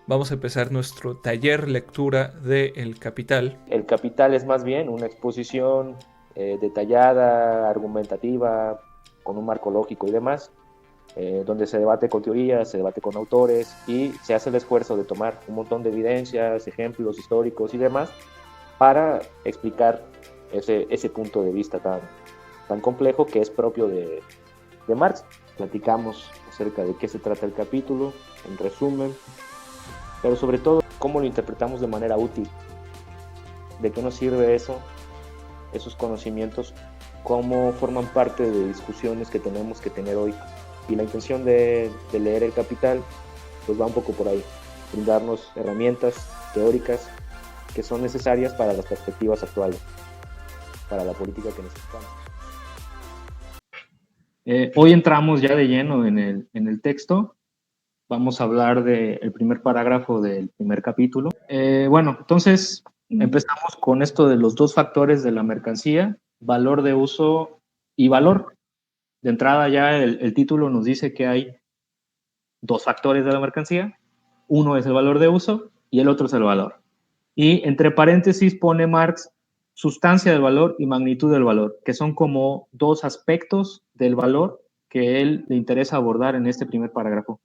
Vamos a empezar nuestro taller lectura de El Capital. El Capital es más bien una exposición detallada, argumentativa, con un marco lógico y demás, donde se debate con teorías, se debate con autores y se hace el esfuerzo de tomar un montón de evidencias, ejemplos históricos y demás para explicar ese punto de vista tan complejo que es propio de Marx. Platicamos acerca de qué se trata el capítulo, en resumen, pero sobre todo cómo lo interpretamos de manera útil, de qué nos sirve eso, esos conocimientos, cómo forman parte de discusiones que tenemos que tener hoy. Y la intención de leer El Capital pues va un poco por ahí, brindarnos herramientas teóricas que son necesarias para las perspectivas actuales, para la política que necesitamos. Hoy entramos ya de lleno en el texto. Vamos a hablar del primer parágrafo del primer capítulo. Bueno, entonces empezamos con esto de los dos factores de la mercancía, valor de uso y valor. De entrada ya el título nos dice que hay dos factores de la mercancía. Uno es el valor de uso y el otro es el valor. Y entre paréntesis pone Marx sustancia del valor y magnitud del valor, que son como dos aspectos del valor que él le interesa abordar en este primer parágrafo.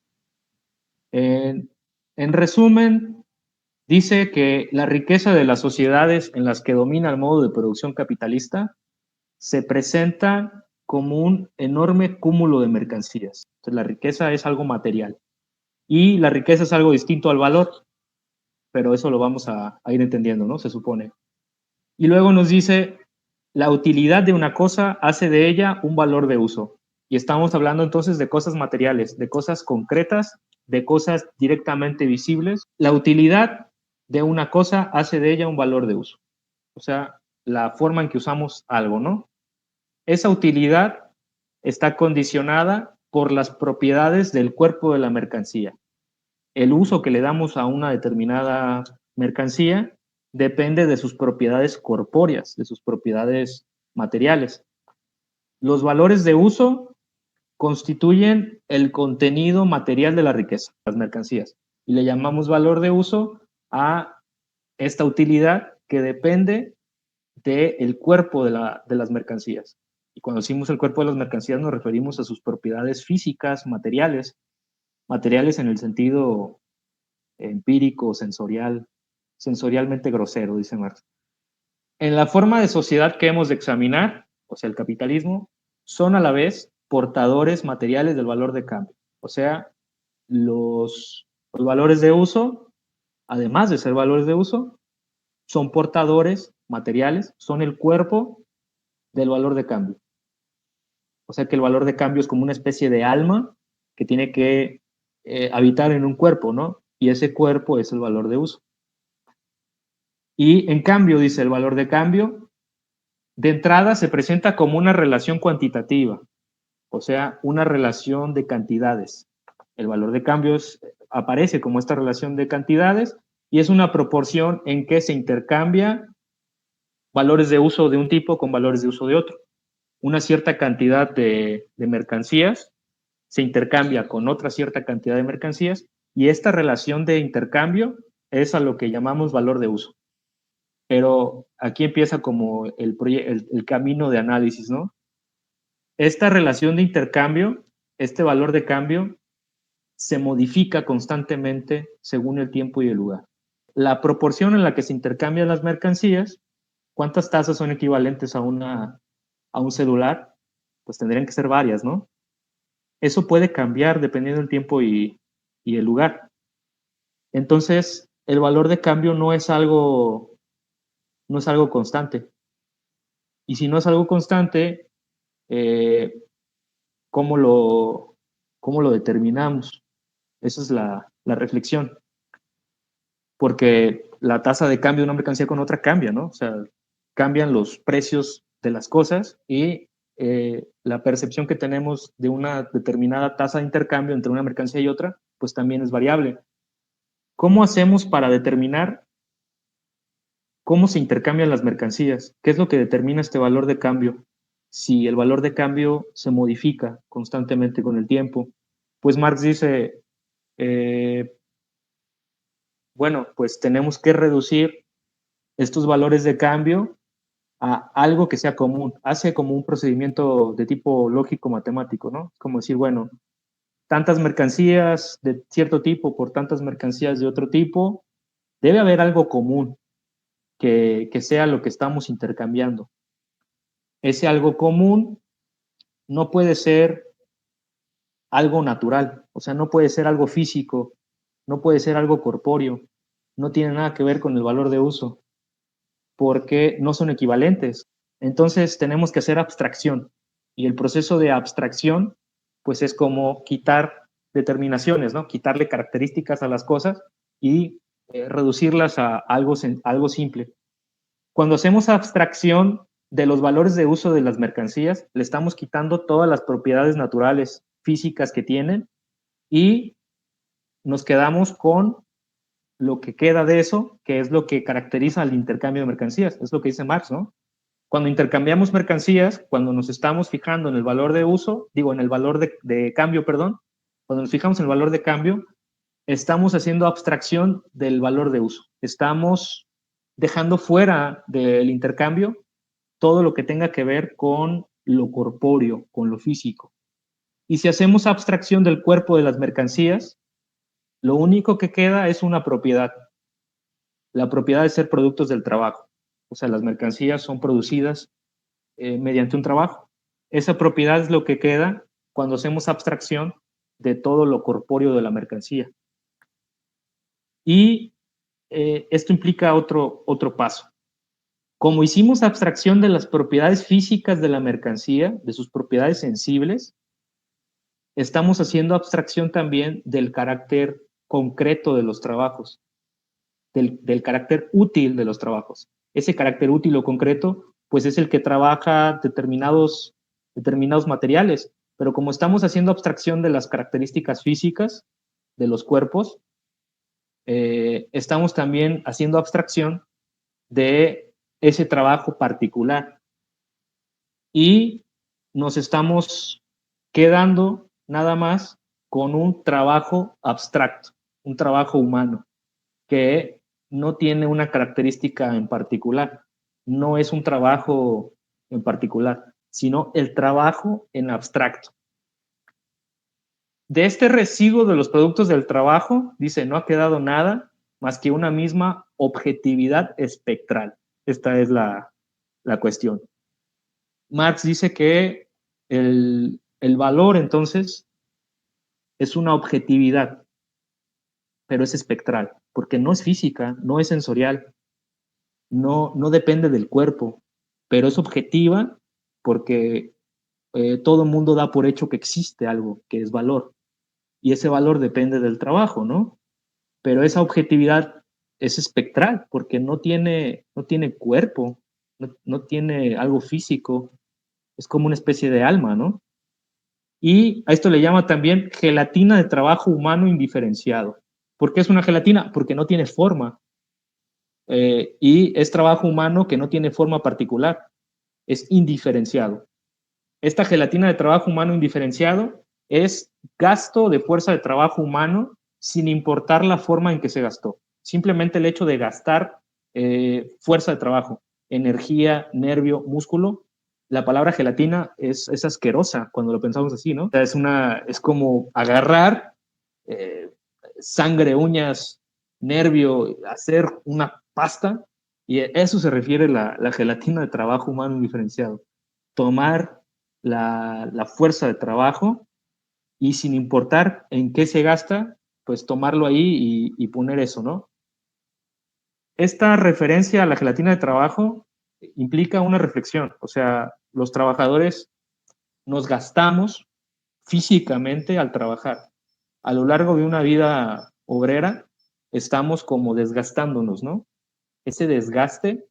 En resumen, dice que la riqueza de las sociedades en las que domina el modo de producción capitalista se presenta como un enorme cúmulo de mercancías. Entonces, la riqueza es algo material y la riqueza es algo distinto al valor, pero eso lo vamos a ir entendiendo, ¿no? Se supone. Y luego nos dice, la utilidad de una cosa hace de ella un valor de uso. Y estamos hablando entonces de cosas materiales, de cosas concretas, de cosas directamente visibles. La utilidad de una cosa hace de ella un valor de uso. O sea, la forma en que usamos algo, ¿no? Esa utilidad está condicionada por las propiedades del cuerpo de la mercancía. El uso que le damos a una determinada mercancía depende de sus propiedades corpóreas, de sus propiedades materiales. Los valores de uso constituyen el contenido material de la riqueza, las mercancías, y le llamamos valor de uso a esta utilidad que depende del cuerpo de las mercancías. Y cuando decimos el cuerpo de las mercancías nos referimos a sus propiedades físicas, materiales, materiales en el sentido empírico, sensorial, sensorialmente grosero, dice Marx. En la forma de sociedad que hemos de examinar, o sea, el capitalismo, son a la vez portadores materiales del valor de cambio. O sea, los valores de uso, además de ser valores de uso, son portadores materiales, son el cuerpo del valor de cambio. O sea que el valor de cambio es como una especie de alma que tiene que habitar en un cuerpo, ¿no? Y ese cuerpo es el valor de uso. Y en cambio, dice el valor de cambio, de entrada se presenta como una relación cuantitativa, o sea, una relación de cantidades. El valor de cambio aparece como esta relación de cantidades y es una proporción en que se intercambia valores de uso de un tipo con valores de uso de otro. Una cierta cantidad de mercancías se intercambia con otra cierta cantidad de mercancías y esta relación de intercambio es a lo que llamamos valor de uso. Pero aquí empieza como el camino de análisis, ¿no? Esta relación de intercambio, este valor de cambio, se modifica constantemente según el tiempo y el lugar. La proporción en la que se intercambian las mercancías, ¿cuántas tazas son equivalentes a un celular? Pues tendrían que ser varias, ¿no? Eso puede cambiar dependiendo del tiempo y el lugar. Entonces, el valor de cambio no es algo constante. Y si no es algo constante, eh, ¿cómo cómo lo determinamos? Esa es la reflexión. Porque la tasa de cambio de una mercancía con otra cambia, ¿no? O sea, cambian los precios de las cosas y la percepción que tenemos de una determinada tasa de intercambio entre una mercancía y otra, pues también es variable. ¿Cómo hacemos para determinar cómo se intercambian las mercancías? ¿Qué es lo que determina este valor de cambio? Si el valor de cambio se modifica constantemente con el tiempo, pues Marx dice, eh, bueno, pues tenemos que reducir estos valores de cambio a algo que sea común. Hace como un procedimiento de tipo lógico matemático, ¿no? Como decir, bueno, tantas mercancías de cierto tipo por tantas mercancías de otro tipo, debe haber algo común que sea lo que estamos intercambiando. Ese algo común no puede ser algo natural, o sea, no puede ser algo físico, no puede ser algo corpóreo, no tiene nada que ver con el valor de uso, porque no son equivalentes. Entonces tenemos que hacer abstracción, y el proceso de abstracción, pues es como quitar determinaciones, ¿no? Quitarle características a las cosas y reducirlas a algo simple. Cuando hacemos abstracción de los valores de uso de las mercancías, le estamos quitando todas las propiedades naturales, físicas que tienen, y nos quedamos con lo que queda de eso, que es lo que caracteriza al intercambio de mercancías. Es lo que dice Marx, ¿no? Cuando intercambiamos mercancías, cuando nos estamos fijando en el valor de uso, digo, en el valor de cambio, perdón, cuando nos fijamos en el valor de cambio, estamos haciendo abstracción del valor de uso. Estamos dejando fuera del intercambio todo lo que tenga que ver con lo corpóreo, con lo físico. Y si hacemos abstracción del cuerpo de las mercancías, lo único que queda es una propiedad. La propiedad de ser productos del trabajo. O sea, las mercancías son producidas mediante un trabajo. Esa propiedad es lo que queda cuando hacemos abstracción de todo lo corpóreo de la mercancía. Y esto implica otro paso. Como hicimos abstracción de las propiedades físicas de la mercancía, de sus propiedades sensibles, estamos haciendo abstracción también del carácter concreto de los trabajos, del carácter útil de los trabajos. Ese carácter útil o concreto, pues es el que trabaja determinados materiales, pero como estamos haciendo abstracción de las características físicas de los cuerpos, estamos también haciendo abstracción de ese trabajo particular y nos estamos quedando nada más con un trabajo abstracto, un trabajo humano, que no tiene una característica en particular, no es un trabajo en particular, sino el trabajo en abstracto. De este residuo de los productos del trabajo, dice, no ha quedado nada más que una misma objetividad espectral. Esta es la cuestión. Marx dice que el valor, entonces, es una objetividad, pero es espectral, porque no es física, no es sensorial, no depende del cuerpo, pero es objetiva porque todo el mundo da por hecho que existe algo, que es valor, y ese valor depende del trabajo, ¿no? Pero esa objetividad es espectral porque no tiene cuerpo, no tiene algo físico, es como una especie de alma, ¿no? Y a esto le llama también gelatina de trabajo humano indiferenciado. ¿Por qué es una gelatina? Porque no tiene forma. Y es trabajo humano que no tiene forma particular, es indiferenciado. Esta gelatina de trabajo humano indiferenciado es gasto de fuerza de trabajo humano sin importar la forma en que se gastó. Simplemente el hecho de gastar fuerza de trabajo, energía, nervio, músculo. La palabra gelatina es asquerosa cuando lo pensamos así, ¿no? O sea, es como agarrar eh, sangre, uñas, nervio, hacer una pasta, y a eso se refiere la gelatina de trabajo humano indiferenciado. Tomar la fuerza de trabajo y sin importar en qué se gasta, pues tomarlo ahí y poner eso, ¿no? Esta referencia a la gelatina de trabajo implica una reflexión, o sea, los trabajadores nos gastamos físicamente al trabajar. A lo largo de una vida obrera, estamos como desgastándonos, ¿no? Ese desgaste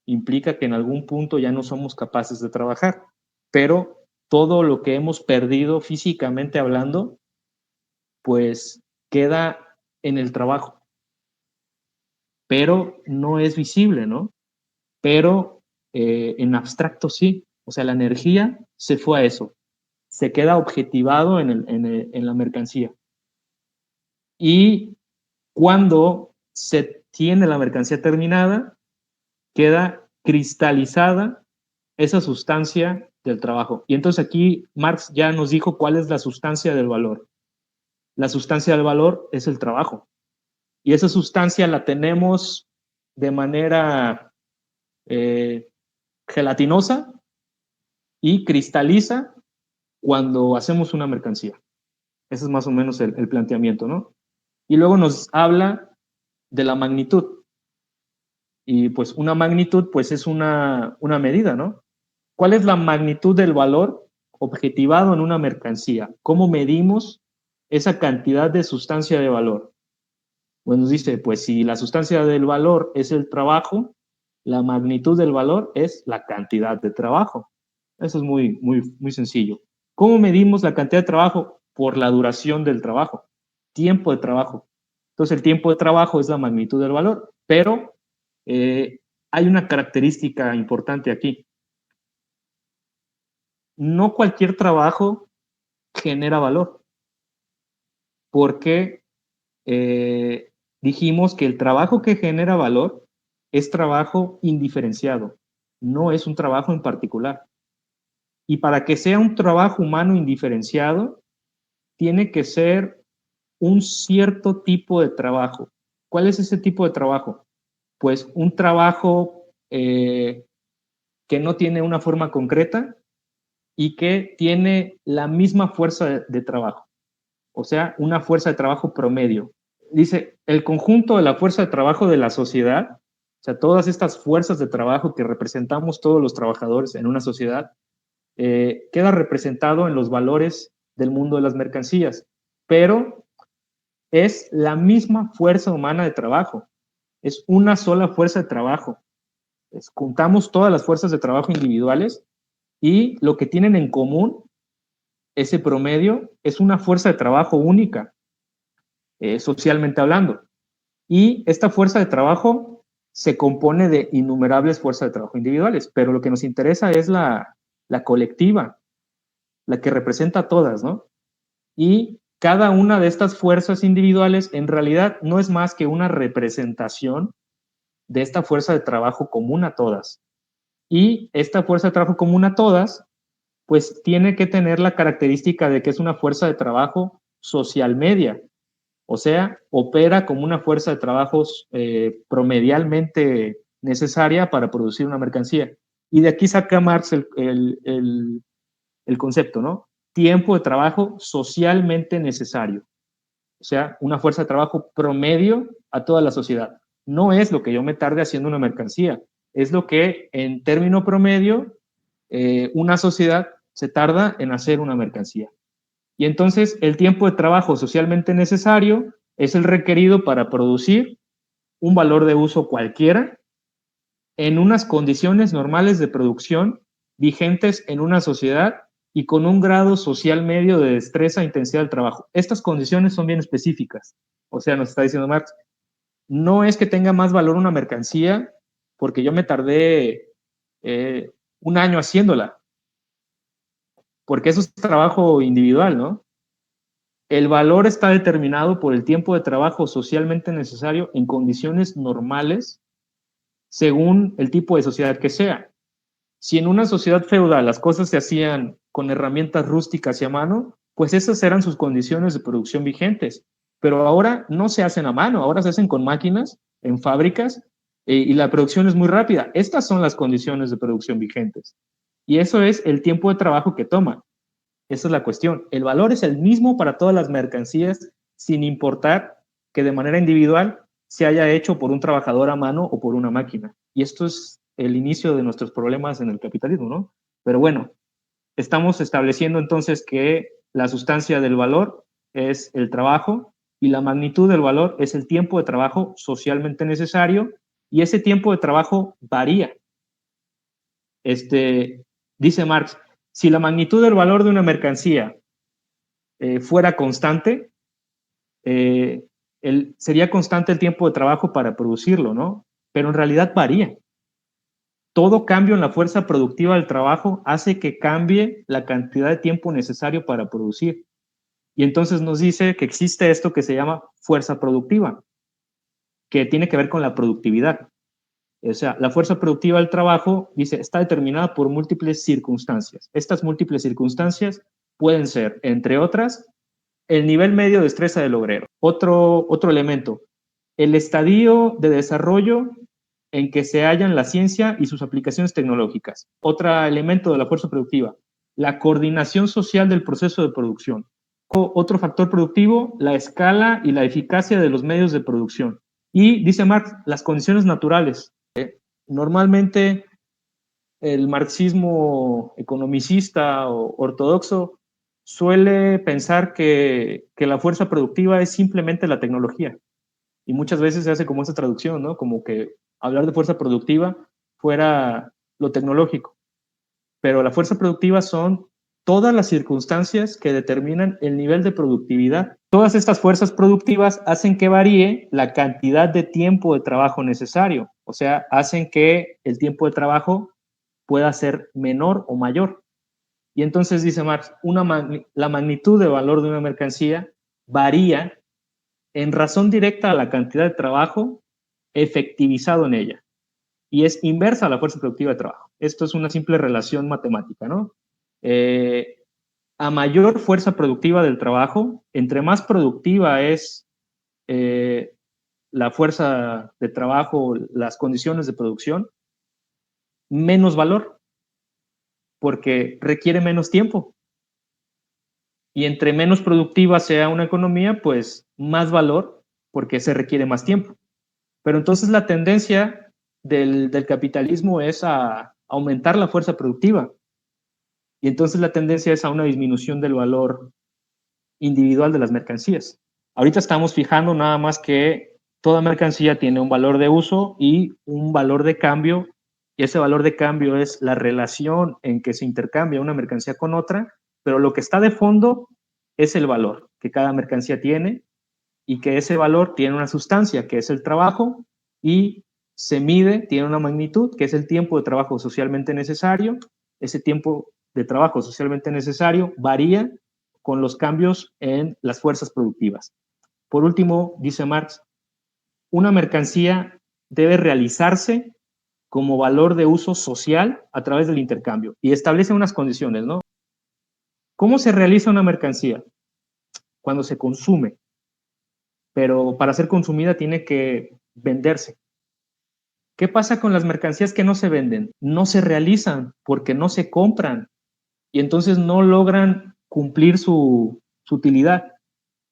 implica que en algún punto ya no somos capaces de trabajar, pero todo lo que hemos perdido físicamente hablando, pues queda en el trabajo, pero no es visible, ¿no? Pero en abstracto sí, o sea, la energía se fue a eso, se queda objetivado en la mercancía. Y cuando se tiene la mercancía terminada, queda cristalizada esa sustancia del trabajo. Y entonces aquí Marx ya nos dijo cuál es la sustancia del valor. La sustancia del valor es el trabajo. Y esa sustancia la tenemos de manera gelatinosa y cristaliza cuando hacemos una mercancía. Ese es más o menos el planteamiento, ¿no? Y luego nos habla de la magnitud. Y pues una magnitud pues es una medida, ¿no? ¿Cuál es la magnitud del valor objetivado en una mercancía? ¿Cómo medimos esa cantidad de sustancia de valor? Bueno, nos dice, pues si la sustancia del valor es el trabajo, la magnitud del valor es la cantidad de trabajo. Eso es muy sencillo. ¿Cómo medimos la cantidad de trabajo? Por la duración del trabajo, tiempo de trabajo. Entonces el tiempo de trabajo es la magnitud del valor, pero hay una característica importante aquí. No cualquier trabajo genera valor, porque dijimos que el trabajo que genera valor es trabajo indiferenciado, no es un trabajo en particular. Y para que sea un trabajo humano indiferenciado, tiene que ser un cierto tipo de trabajo. ¿Cuál es ese tipo de trabajo? Pues un trabajo que no tiene una forma concreta y que tiene la misma fuerza de trabajo, o sea, una fuerza de trabajo promedio. Dice, el conjunto de la fuerza de trabajo de la sociedad, o sea, todas estas fuerzas de trabajo que representamos todos los trabajadores en una sociedad, queda representado en los valores del mundo de las mercancías, pero es la misma fuerza humana de trabajo, es una sola fuerza de trabajo. Juntamos todas las fuerzas de trabajo individuales y lo que tienen en común, ese promedio, es una fuerza de trabajo única, socialmente hablando. Y esta fuerza de trabajo se compone de innumerables fuerzas de trabajo individuales, pero lo que nos interesa es la colectiva, la que representa a todas, ¿no? Y cada una de estas fuerzas individuales en realidad no es más que una representación de esta fuerza de trabajo común a todas. Y esta fuerza de trabajo común a todas, pues tiene que tener la característica de que es una fuerza de trabajo social media, o sea, opera como una fuerza de trabajo promedialmente necesaria para producir una mercancía. Y de aquí saca Marx el concepto, ¿no? Tiempo de trabajo socialmente necesario. O sea, una fuerza de trabajo promedio a toda la sociedad. No es lo que yo me tarde haciendo una mercancía, es lo que en término promedio una sociedad se tarda en hacer una mercancía. Y entonces el tiempo de trabajo socialmente necesario es el requerido para producir un valor de uso cualquiera en unas condiciones normales de producción vigentes en una sociedad y con un grado social medio de destreza e intensidad del trabajo. Estas condiciones son bien específicas. O sea, nos está diciendo Marx, no es que tenga más valor una mercancía porque yo me tardé un año haciéndola, porque eso es trabajo individual, ¿no? El valor está determinado por el tiempo de trabajo socialmente necesario en condiciones normales según el tipo de sociedad que sea. Si en una sociedad feudal las cosas se hacían con herramientas rústicas y a mano, pues esas eran sus condiciones de producción vigentes. Pero ahora no se hacen a mano, ahora se hacen con máquinas, en fábricas, y la producción es muy rápida. Estas son las condiciones de producción vigentes. Y eso es el tiempo de trabajo que toma. Esa es la cuestión. El valor es el mismo para todas las mercancías, sin importar que de manera individual se haya hecho por un trabajador a mano o por una máquina. Y esto es el inicio de nuestros problemas en el capitalismo, ¿no? Pero bueno, estamos estableciendo entonces que la sustancia del valor es el trabajo y la magnitud del valor es el tiempo de trabajo socialmente necesario y ese tiempo de trabajo varía. Dice Marx, si la magnitud del valor de una mercancía fuera constante, sería constante el tiempo de trabajo para producirlo, ¿no? Pero en realidad varía. Todo cambio en la fuerza productiva del trabajo hace que cambie la cantidad de tiempo necesario para producir. Y entonces nos dice que existe esto que se llama fuerza productiva. que tiene que ver con la productividad. O sea, la fuerza productiva del trabajo, dice, está determinada por múltiples circunstancias. Estas múltiples circunstancias pueden ser, entre otras, el nivel medio de destreza del obrero. Otro elemento, el estadio de desarrollo en que se hallan la ciencia y sus aplicaciones tecnológicas. Otro elemento de la fuerza productiva, la coordinación social del proceso de producción. Otro factor productivo, la escala y la eficacia de los medios de producción. Y, dice Marx, las condiciones naturales. Normalmente el marxismo economicista o ortodoxo suele pensar que la fuerza productiva es simplemente la tecnología. Y muchas veces se hace como esa traducción, ¿no? Como que hablar de fuerza productiva fuera lo tecnológico. Pero la fuerza productiva son todas las circunstancias que determinan el nivel de productividad. Todas estas fuerzas productivas hacen que varíe la cantidad de tiempo de trabajo necesario, o sea, hacen que el tiempo de trabajo pueda ser menor o mayor. Y entonces dice Marx, la magnitud de valor de una mercancía varía en razón directa a la cantidad de trabajo efectivizado en ella. Y es inversa a la fuerza productiva de trabajo. Esto es una simple relación matemática, ¿no? A mayor fuerza productiva del trabajo, entre más productiva es la fuerza de trabajo, las condiciones de producción, menos valor, porque requiere menos tiempo. Y entre menos productiva sea una economía, pues más valor, porque se requiere más tiempo. Pero entonces la tendencia del capitalismo es a aumentar la fuerza productiva. Y entonces la tendencia es a una disminución del valor individual de las mercancías. Ahorita estamos fijando nada más que toda mercancía tiene un valor de uso y un valor de cambio, y ese valor de cambio es la relación en que se intercambia una mercancía con otra, pero lo que está de fondo es el valor que cada mercancía tiene y que ese valor tiene una sustancia, que es el trabajo, y se mide, tiene una magnitud, que es el tiempo de trabajo socialmente necesario. Ese tiempo de trabajo socialmente necesario varía con los cambios en las fuerzas productivas. Por último, dice Marx, una mercancía debe realizarse como valor de uso social a través del intercambio y establece unas condiciones, ¿no? ¿Cómo se realiza una mercancía? Cuando se consume, pero para ser consumida tiene que venderse. ¿Qué pasa con las mercancías que no se venden? No se realizan porque no se compran y entonces no logran cumplir su utilidad.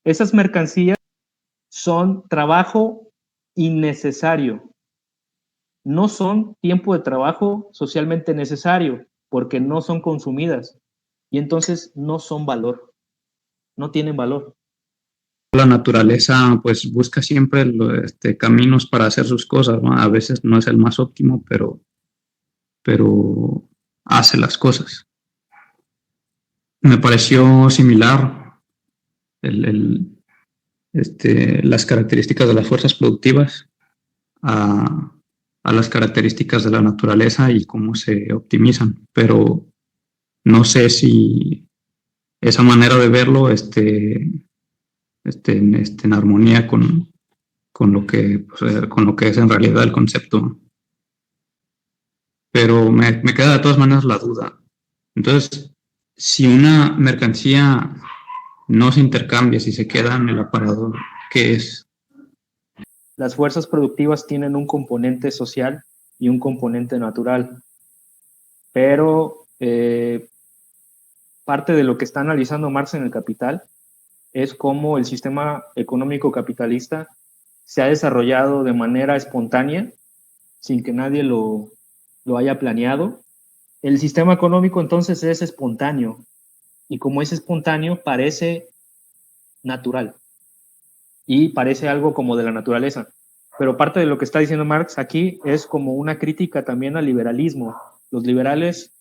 Esas mercancías son trabajo innecesario, no son tiempo de trabajo socialmente necesario porque no son consumidas y entonces no son valor, no tienen valor. La naturaleza pues busca siempre caminos para hacer sus cosas, ¿no? A veces no es el más óptimo, pero hace las cosas. Me pareció similar las características de las fuerzas productivas a las características de la naturaleza y cómo se optimizan, pero no sé si esa manera de verlo en armonía con lo que es en realidad el concepto. Pero me queda de todas maneras la duda. Entonces, si una mercancía no se intercambia, si se queda en el aparador, ¿qué es? Las fuerzas productivas tienen un componente social y un componente natural, pero parte de lo que está analizando Marx en El Capital es cómo el sistema económico capitalista se ha desarrollado de manera espontánea, sin que nadie lo haya planeado. El sistema económico entonces es espontáneo, y como es espontáneo, parece natural, y parece algo como de la naturaleza. Pero parte de lo que está diciendo Marx aquí es como una crítica también al liberalismo. Los liberales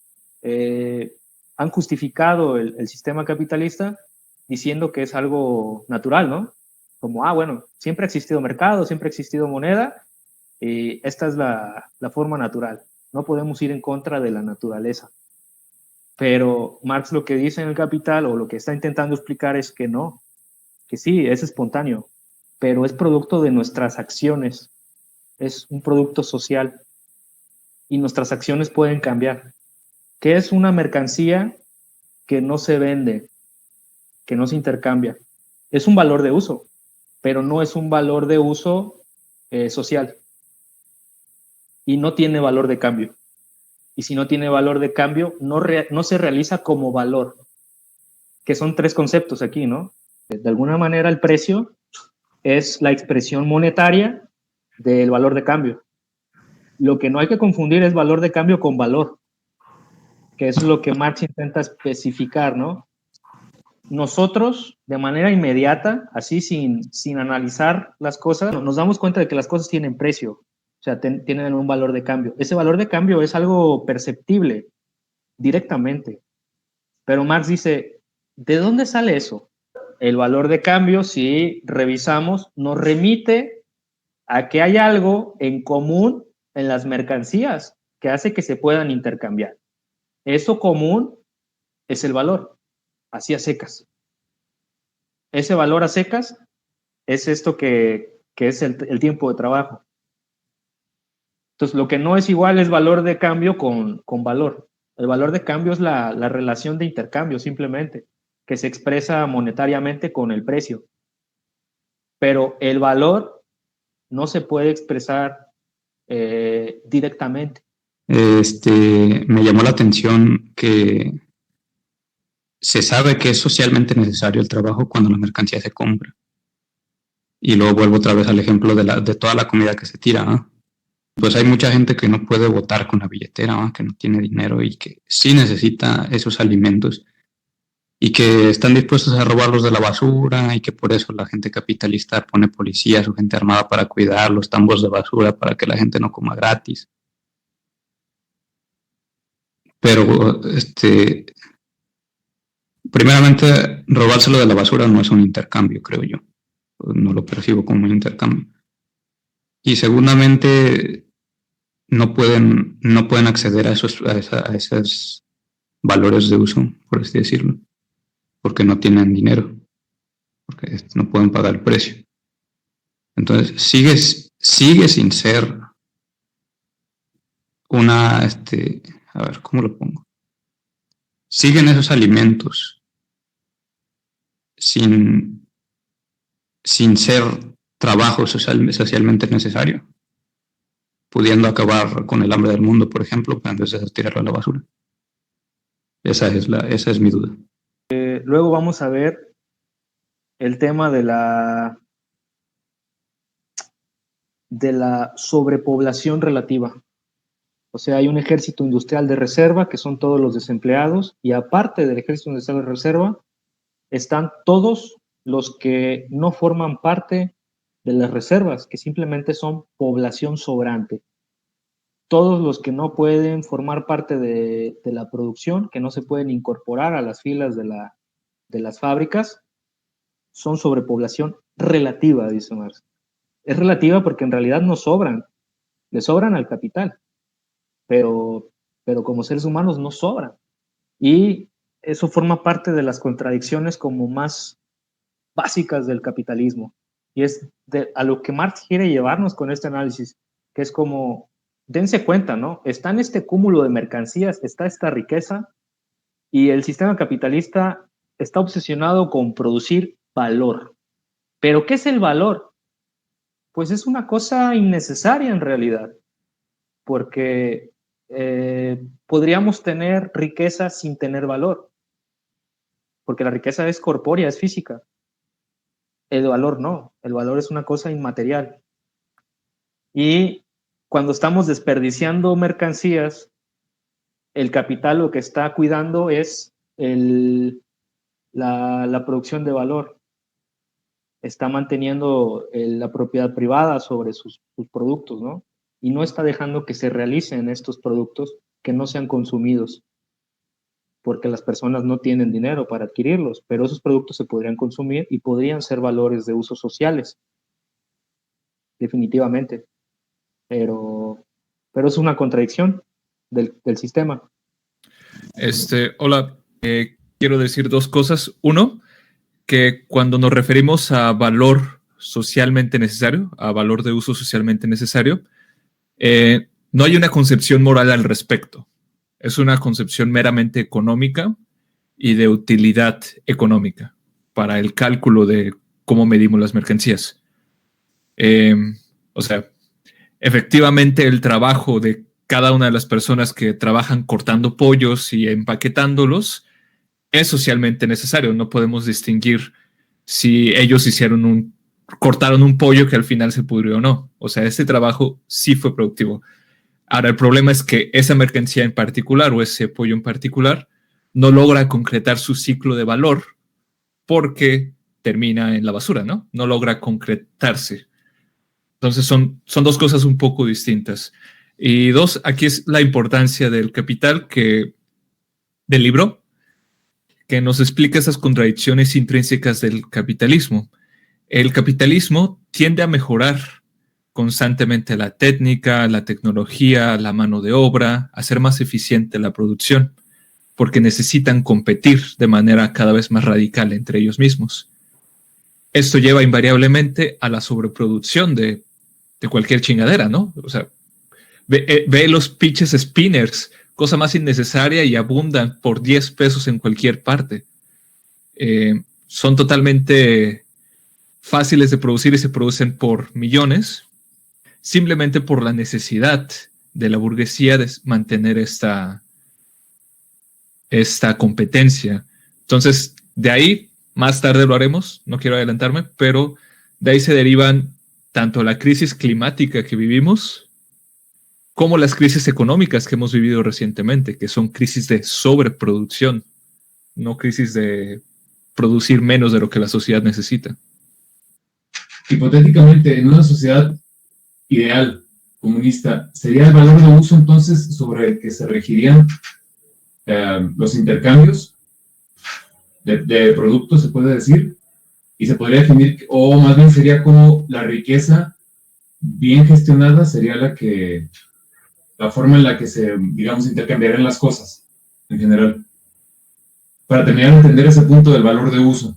han justificado el sistema capitalista diciendo que es algo natural, ¿no? Como, bueno, siempre ha existido mercado, siempre ha existido moneda, y esta es la forma natural. No podemos ir en contra de la naturaleza. Pero Marx lo que dice en El Capital, o lo que está intentando explicar, es que no, que sí, es espontáneo. pero es producto de nuestras acciones, es un producto social y nuestras acciones pueden cambiar. ¿Qué es una mercancía que no se vende, que no se intercambia? Es un valor de uso, pero no es un valor de uso social y no tiene valor de cambio. Y si no tiene valor de cambio, no se realiza como valor, que son 3 conceptos aquí, ¿no? De alguna manera el precio es la expresión monetaria del valor de cambio. Lo que no hay que confundir es valor de cambio con valor, que es lo que Marx intenta especificar, ¿no? Nosotros, de manera inmediata, así sin analizar las cosas, nos damos cuenta de que las cosas tienen precio, o sea, tienen un valor de cambio. Ese valor de cambio es algo perceptible directamente. Pero Marx dice, ¿de dónde sale eso? El valor de cambio, si revisamos, nos remite a que hay algo en común en las mercancías que hace que se puedan intercambiar. Eso común es el valor, así a secas. Ese valor a secas es esto que es el tiempo de trabajo. Entonces, lo que no es igual es valor de cambio con valor. El valor de cambio es la relación de intercambio, simplemente, que se expresa monetariamente con el precio. Pero el valor no se puede expresar directamente. Me llamó la atención que se sabe que es socialmente necesario el trabajo cuando la mercancía se compra. Y luego vuelvo otra vez al ejemplo de toda la comida que se tira, ¿no? Pues hay mucha gente que no puede votar con la billetera, ¿no? Que no tiene dinero y que sí necesita esos alimentos y que están dispuestos a robarlos de la basura y que por eso la gente capitalista pone policías o gente armada para cuidar los tambos de basura para que la gente no coma gratis. Pero, primeramente, robárselo de la basura no es un intercambio, creo yo. No lo percibo como un intercambio. Y segundamente, no pueden acceder a esos valores de uso, por así decirlo, porque no tienen dinero, porque no pueden pagar el precio. Entonces, sigue sin ser una, a ver, ¿cómo lo pongo? Siguen esos alimentos sin ser trabajo socialmente necesario, pudiendo acabar con el hambre del mundo, por ejemplo, en vez de tirarlo a la basura. Esa es mi duda. Luego vamos a ver el tema de la sobrepoblación relativa. O sea, hay un ejército industrial de reserva, que son todos los desempleados, y aparte del ejército industrial de reserva, están todos los que no forman parte de las reservas, que simplemente son población sobrante. Todos los que no pueden formar parte de la producción, que no se pueden incorporar a las filas de las fábricas, son sobrepoblación relativa, dice Marx. Es relativa porque en realidad no sobran, le sobran al capital, pero como seres humanos no sobran. Y eso forma parte de las contradicciones como más básicas del capitalismo. Y es a lo que Marx quiere llevarnos con este análisis, que es como, dense cuenta, ¿no? Está en este cúmulo de mercancías, está esta riqueza, y el sistema capitalista está obsesionado con producir valor. ¿Pero qué es el valor? Pues es una cosa innecesaria en realidad, porque podríamos tener riqueza sin tener valor, porque la riqueza es corpórea, es física. El valor no, el valor es una cosa inmaterial. Y cuando estamos desperdiciando mercancías, el capital lo que está cuidando es la producción de valor. Está manteniendo la propiedad privada sobre sus productos, ¿no? Y no está dejando que se realicen estos productos que no sean consumidos, porque las personas no tienen dinero para adquirirlos, pero esos productos se podrían consumir y podrían ser valores de uso sociales, definitivamente. Pero es una contradicción del sistema. Hola, quiero decir 2 cosas. Uno, que cuando nos referimos a valor socialmente necesario, a valor de uso socialmente necesario, no hay una concepción moral al respecto. Es una concepción meramente económica y de utilidad económica para el cálculo de cómo medimos las mercancías. O sea, efectivamente el trabajo de cada una de las personas que trabajan cortando pollos y empaquetándolos es socialmente necesario. No podemos distinguir si ellos cortaron un pollo que al final se pudrió o no. O sea, ese trabajo sí fue productivo. Ahora, el problema es que esa mercancía en particular o ese pollo en particular no logra concretar su ciclo de valor porque termina en la basura, ¿no? No logra concretarse. Entonces son dos cosas un poco distintas. Y dos, aquí es la importancia del capital del libro, que nos explica esas contradicciones intrínsecas del capitalismo. El capitalismo tiende a mejorar constantemente la técnica, la tecnología, la mano de obra, a hacer más eficiente la producción, porque necesitan competir de manera cada vez más radical entre ellos mismos. Esto lleva invariablemente a la sobreproducción de cualquier chingadera, ¿no? O sea, ve los pinches spinners, cosa más innecesaria, y abundan por 10 pesos en cualquier parte. Son totalmente fáciles de producir y se producen por millones, simplemente por la necesidad de la burguesía de mantener esta competencia. Entonces, de ahí, más tarde lo haremos, no quiero adelantarme, pero de ahí se derivan tanto la crisis climática que vivimos como las crisis económicas que hemos vivido recientemente, que son crisis de sobreproducción, no crisis de producir menos de lo que la sociedad necesita. Hipotéticamente, en una sociedad ideal, comunista, ¿sería el valor de uso entonces sobre el que se regirían los intercambios de productos, se puede decir? Y se podría definir, o más bien sería como la riqueza bien gestionada sería la forma en la que se, digamos, intercambiarían las cosas en general, para terminar de entender ese punto del valor de uso.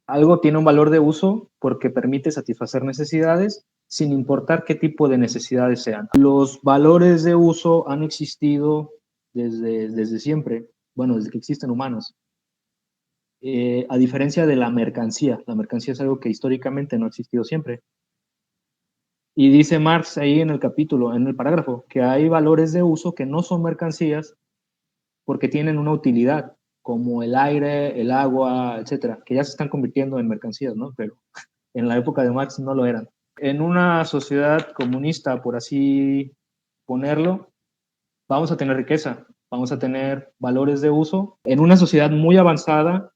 Algo tiene un valor de uso porque permite satisfacer necesidades sin importar qué tipo de necesidades sean. Los valores de uso han existido desde siempre, bueno, desde que existen humanos. A diferencia de la mercancía es algo que históricamente no ha existido siempre. Y dice Marx ahí en el capítulo, en el parágrafo, que hay valores de uso que no son mercancías porque tienen una utilidad, como el aire, el agua, etcétera, que ya se están convirtiendo en mercancías, ¿no? Pero en la época de Marx no lo eran. En una sociedad comunista, por así ponerlo, vamos a tener riqueza, vamos a tener valores de uso. En una sociedad muy avanzada,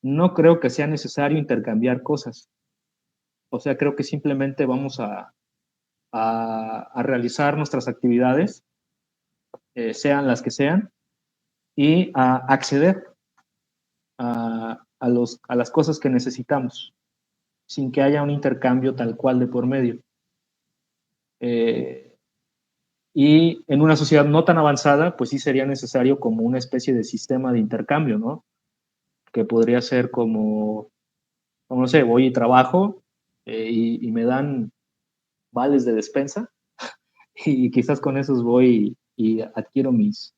no creo que sea necesario intercambiar cosas. O sea, creo que simplemente vamos a realizar nuestras actividades, sean las que sean, y a acceder a las cosas que necesitamos, sin que haya un intercambio tal cual de por medio. Y en una sociedad no tan avanzada, pues sí sería necesario como una especie de sistema de intercambio, ¿no? Que podría ser como no sé, voy y trabajo y me dan vales de despensa y quizás con esos voy y adquiero mis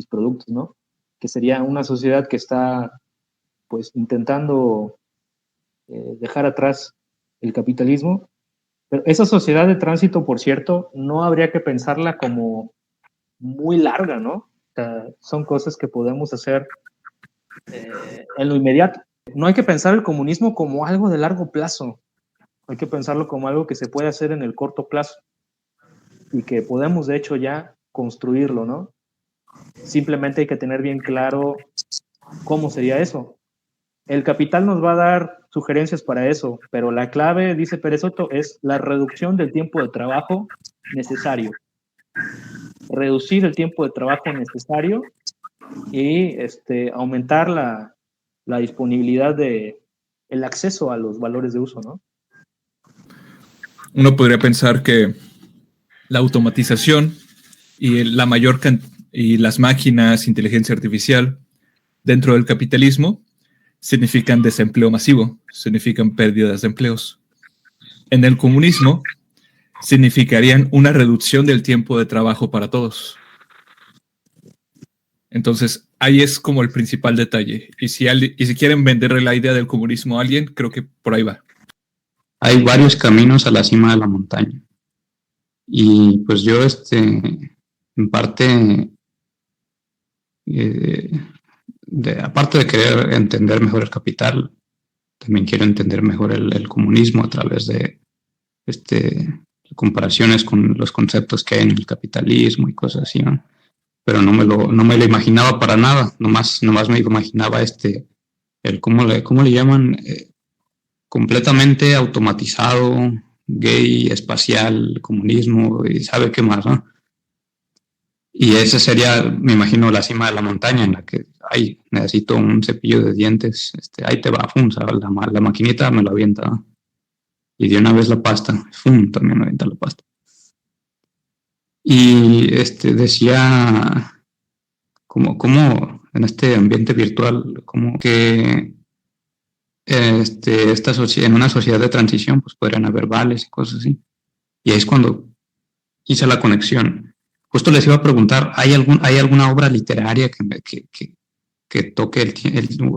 productos, ¿no? Que sería una sociedad que está pues intentando dejar atrás el capitalismo. Pero esa sociedad de tránsito, por cierto, no habría que pensarla como muy larga, ¿no? O sea, son cosas que podemos hacer en lo inmediato. No hay que pensar el comunismo como algo de largo plazo. Hay que pensarlo como algo que se puede hacer en el corto plazo y que podemos, de hecho, ya construirlo, ¿no? Simplemente hay que tener bien claro cómo sería eso. El capital nos va a dar sugerencias para eso, pero la clave, dice Pérez Soto, es la reducción del tiempo de trabajo necesario. Reducir el tiempo de trabajo necesario y aumentar la disponibilidad el acceso a los valores de uso, ¿no? Uno podría pensar que la automatización y y las máquinas, inteligencia artificial dentro del capitalismo significan desempleo masivo, significan pérdidas de empleos. En el comunismo significarían una reducción del tiempo de trabajo para todos. Entonces, ahí es como el principal detalle. Y si quieren venderle la idea del comunismo a alguien, creo que por ahí va. Hay varios caminos a la cima de la montaña. Y pues yo, en parte, aparte de querer entender mejor el capital, también quiero entender mejor el comunismo a través de comparaciones con los conceptos que hay en el capitalismo y cosas así, ¿no? Pero no me lo imaginaba para nada, nomás me imaginaba ¿cómo le llaman? Completamente automatizado, gay, espacial, comunismo y sabe qué más, ¿no? Y esa sería, me imagino, la cima de la montaña en la que, necesito un cepillo de dientes, ahí te va, fum, ¿sabes? La maquinita me lo avienta, ¿no? Y de una vez la pasta, fum, también me avienta la pasta. Y decía, como en este ambiente virtual, como que en una sociedad de transición, pues podrían haber vales y cosas así. Y ahí es cuando hice la conexión. Justo les iba a preguntar, ¿hay alguna obra literaria que toque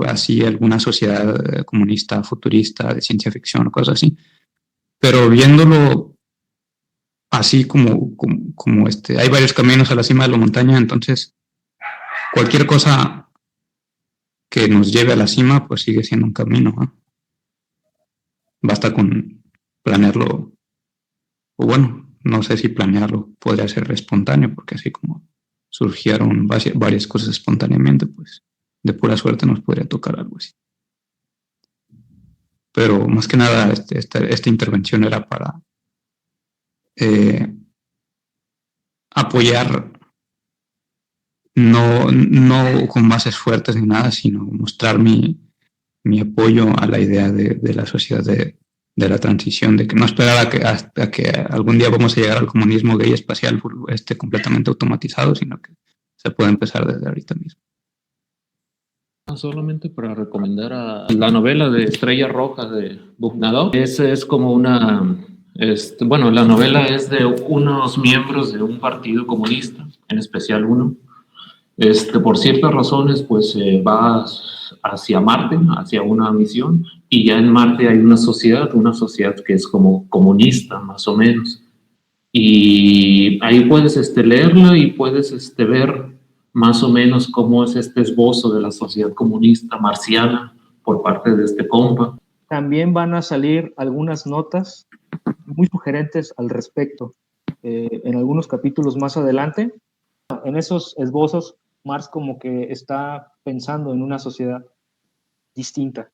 así alguna sociedad comunista, futurista, de ciencia ficción o cosas así? Pero viéndolo así como hay varios caminos a la cima de la montaña, entonces cualquier cosa que nos lleve a la cima, pues sigue siendo un camino, ¿no? Basta con planearlo, o bueno, no sé si planearlo podría ser espontáneo, porque así como surgieron varias cosas espontáneamente, pues de pura suerte nos podría tocar algo así. Pero más que nada, esta intervención era para apoyar, no con bases fuertes ni nada, sino mostrar mi apoyo a la idea de la sociedad de la transición, de que no esperar a que algún día vamos a llegar al comunismo gay espacial completamente automatizado, sino que se puede empezar desde ahorita mismo. Solamente para recomendar la novela de Estrella Roja de Bugnadov. Esa es como una... bueno, la novela es de unos miembros de un partido comunista, en especial uno. Por ciertas razones, pues va hacia Marte, hacia una misión, y ya en Marte hay una sociedad que es como comunista, más o menos. Y ahí puedes leerla y puedes ver más o menos cómo es este esbozo de la sociedad comunista marciana por parte de este compa. También van a salir algunas notas muy sugerentes al respecto en algunos capítulos más adelante. En esos esbozos, Marx como que está pensando en una sociedad distinta,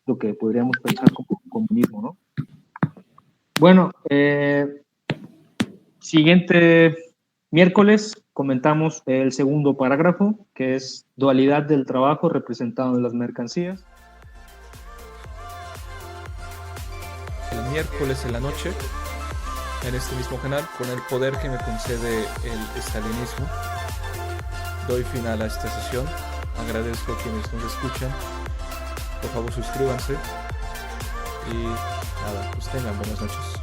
lo que podríamos pensar como comunismo, ¿no? Bueno, siguiente miércoles comentamos el segundo parágrafo, que es dualidad del trabajo representado en las mercancías. El miércoles en la noche, en este mismo canal, con el poder que me concede el estalinismo, doy final a esta sesión. Agradezco a quienes nos escuchan. Por favor, suscríbanse. Y nada, pues tengan buenas noches.